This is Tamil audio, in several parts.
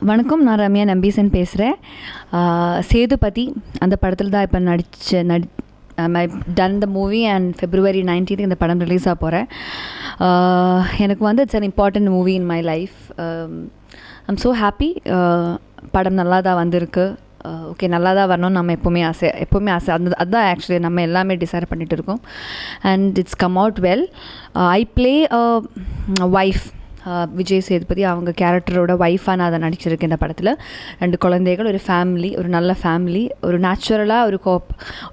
வணக்கம், நான் ரம்யா நம்பீசன் பேசுகிறேன். சேதுபதி அந்த படத்தில் தான் இப்போ I done the movie and February 19th இந்த படம் ரிலீஸ் ஆக போகிறேன். எனக்கு வந்து it's an important movie in my life. I'm so happy. படம் நல்லா தான் வந்திருக்கு. ஓகே, நல்லா தான் வரணும்னு நம்ம எப்போவுமே ஆசை அதுதான் ஆக்சுவலி நம்ம எல்லாமே டிசைட் பண்ணிகிட்டு இருக்கோம். And it's come out well. I play wife, Vijay Sethupathi அவங்க கேரக்டரோட ஒய்ஃபாக நான் அதை நடிச்சிருக்கேன் இந்த படத்தில். 2 குழந்தைகள், ஒரு ஃபேமிலி, ஒரு நல்ல ஃபேமிலி, ஒரு நேச்சுரலாக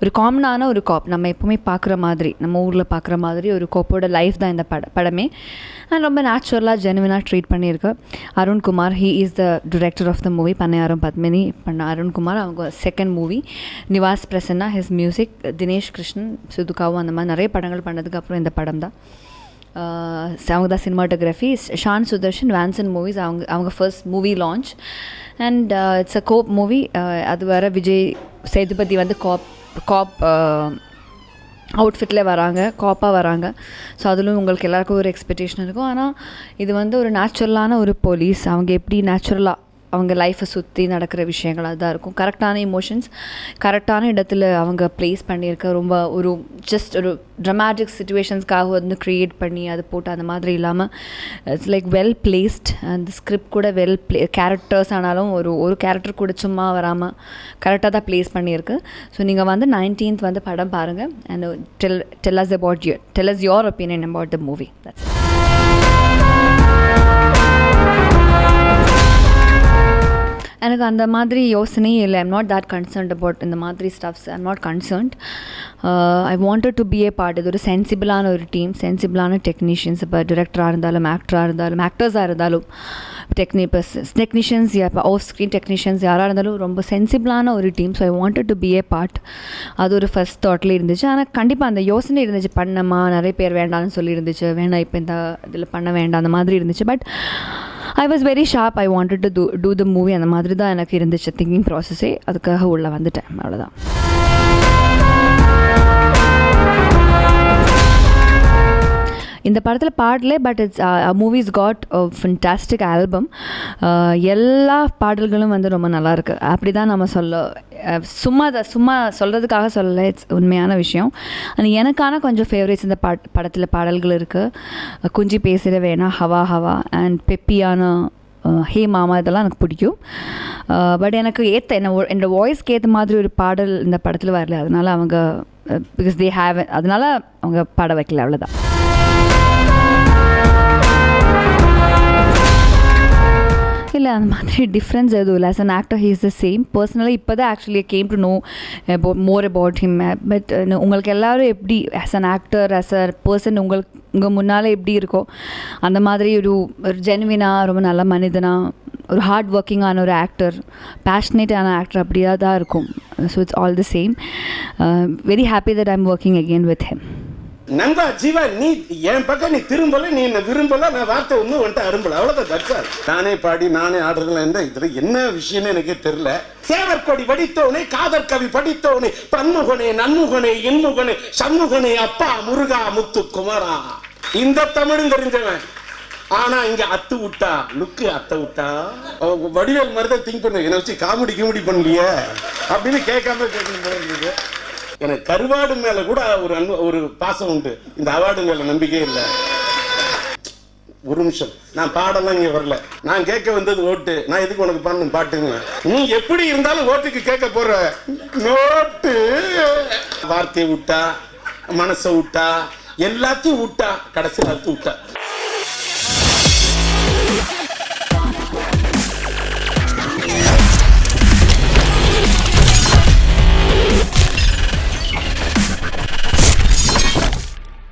ஒரு காமனான ஒரு காப், நம்ம எப்போவுமே பார்க்குற மாதிரி, நம்ம ஊரில் பார்க்குற மாதிரி ஒரு கோப்போட லைஃப் தான் இந்த படமே. நான் ரொம்ப நேச்சுரலாக ஜெனுவினாக ட்ரீட் பண்ணியிருக்கேன். Arunkumar, he is the director of the movie. பண்ணையாரும் பத்மினி பண்ண அருண்குமார், அவங்க second movie. Nivas Prasanna, his music. Dinesh Krishnan, சுதுகாவும் அந்த மாதிரி நிறைய படங்கள் பண்ணதுக்கப்புறம் இந்த படம் தான். அவங்க தான் cinematography. Shaan Sudharshan, Vanson movies, அவங்க first movie launch. And it's a cop movie. அது வேறு விஜய் சேதுபதி வந்து காப் அவுட்ஃபிட்டில் வராங்க, காப்பாக வராங்க. ஸோ அதிலும் உங்களுக்கு எல்லாருக்கும் ஒரு எக்ஸ்பெக்டேஷன் இருக்கும். ஆனால் இது வந்து ஒரு நேச்சுரலான ஒரு போலீஸ். அவங்க எப்படி நேச்சுரலாக அவங்க லைஃப்பை சுற்றி நடக்கிற விஷயங்கள் அதுதான் இருக்கும். கரெக்டான இமோஷன்ஸ் கரெக்டான இடத்துல அவங்க ப்ளேஸ் பண்ணியிருக்க. ரொம்ப ஒரு ஜஸ்ட் ஒரு ட்ரமாட்டிக் சிச்சுவேஷன்ஸ்க்காக வந்து க்ரியேட் பண்ணி அது போட்டு அந்த மாதிரி இல்லாமல் இட்ஸ் லைக் வெல் பிளேஸ்ட். அந்த ஸ்கிரிப்ட் கூட கேரக்டர்ஸ் ஆனாலும் ஒரு கேரக்டர் கூட சும்மா வராமல் கரெக்டாக தான் ப்ளேஸ் பண்ணியிருக்கு. ஸோ நீங்கள் வந்து 19th வந்து படம் பாருங்கள். And tell us your opinion about the movie. That's it. எனக்கு அந்த மாதிரி யோசனையே இல்லை. I'm not that concerned about இந்த மாதிரி stuffs. I'm not concerned. I wanted to be a part. இது ஒரு சென்சிபிளான ஒரு டீம், சென்சிபிளான டெக்னீஷியன்ஸ். இப்போ டிரெக்டராக இருந்தாலும், ஆக்டர்ஸாக இருந்தாலும், டெக்னீஷியன்ஸ், இப்போ ஆஃப் ஸ்க்ரீன் டெக்னீஷியன்ஸ் யாராக இருந்தாலும் ரொம்ப சென்சிபிளான ஒரு team. So I wanted to be a part. அது ஒரு ஃபர்ஸ்ட் தாட்லேயே இருந்துச்சு. ஆனால் கண்டிப்பாக அந்த யோசனை இருந்துச்சு, பண்ணமா நிறைய பேர் வேண்டாம்னு சொல்லி இருந்துச்சு, வேண்டாம் இப்போ இந்த இதில் பண்ண வேண்டாம் அந்த மாதிரி இருந்துச்சு. But I was very sharp. I wanted to do the movie. அந்த மாதிரி தான் எனக்கு இருந்துச்சு திங்கிங் ப்ராசஸே. அதுக்காக உள்ளே வந்துட்டேன், அவ்வளோதான். இந்த படத்தில் பாடலே, but it's movies got fantastic album. எல்லா பாடல்களும் வந்து ரொம்ப நல்லாயிருக்கு. அப்படி தான் நம்ம சும்மா சொல்கிறதுக்காக சொல்லலை, இட்ஸ் உண்மையான விஷயம். ஆனால் எனக்கான கொஞ்சம் ஃபேவரேட்ஸ் இந்த படத்தில் பாடல்கள் இருக்குது. குஞ்சி பேசுகிற வேணா, ஹவா ஹவா அண்ட் பெப்பியான ஹே மாமா, இதெல்லாம் எனக்கு பிடிக்கும். பட் எனக்கு என்னோடய வாய்ஸ்க்கு ஏற்ற மாதிரி ஒரு பாடல் இந்த படத்தில் வரல. அதனால் அவங்க பிகாஸ் தே ஹேவ், அதனால் அவங்க பாட வைக்கல, அவ்வளோதான். இல்லை, அந்த மாதிரி டிஃப்ரென்ஸ் எதுவும் இல்லை. As an actor he is the same. பர்சனலாக இப்போ தான் actually came to know more about him. But உங்களுக்கு எல்லோரும் எப்படி as an actor, as a person உங்கள் முன்னால் எப்படி இருக்கோ அந்த மாதிரி ஒரு ஜெனுவினாக, ரொம்ப நல்ல மனிதனாக, ஒரு ஹார்ட் ஒர்க்கிங்கான ஒரு ஆக்டர், பேஷனேட்டான ஆக்டர், அப்படியா தான் இருக்கும். So it's all the same. Very happy that I am working again with him. நண்பா ஜீவா, நீ என் பக்கம் நீ திரும்பல, நீ என்ன விரும்பல, நான் வார்த்தை ஒன்றும் வந்துட்டு அரும்பல, அவ்வளோதான். தட்சார் நானே பாடி நானே ஆடுறதுல இதில் என்ன விஷயம்னு எனக்கே தெரியல. சேவற்கொடி வடித்தோனே, காதற் கவி படித்தோனே, பன்முகனே, நன்முகனே, இன்முகனே, சண்முகனே, அப்பா முருகா முத்து குமாரா, இந்த தமிழும் தெரிஞ்சவன். ஆனா இங்க அத்து விட்டா லுக்கு, அத்தை விட்டா வடிவேல் மாதிரி தான் திங்க் பண்ணு. என்னை வச்சு காமெடி பண்ணலையே அப்படின்னு கேட்காம கேட்கணும். எனக்கு கருவாடு மேல கூட ஒரு பாசம் உண்டு, இந்த அவார்டு மேல நம்பிக்கையே இல்லை. ஒரு நிமிஷம், நான் பாடலாம் இங்க வரல. நான் கேட்க வந்தது ஓட்டு. நான் எதுக்கு உனக்கு பண்ணணும் பாட்டுங்க? நீ எப்படி இருந்தாலும் ஓட்டுக்கு கேட்க போற நோட்டு. வார்த்தையை விட்டா, மனசை விட்டா, எல்லாத்தையும் விட்டா, கடைசியில் அத்து விட்டா.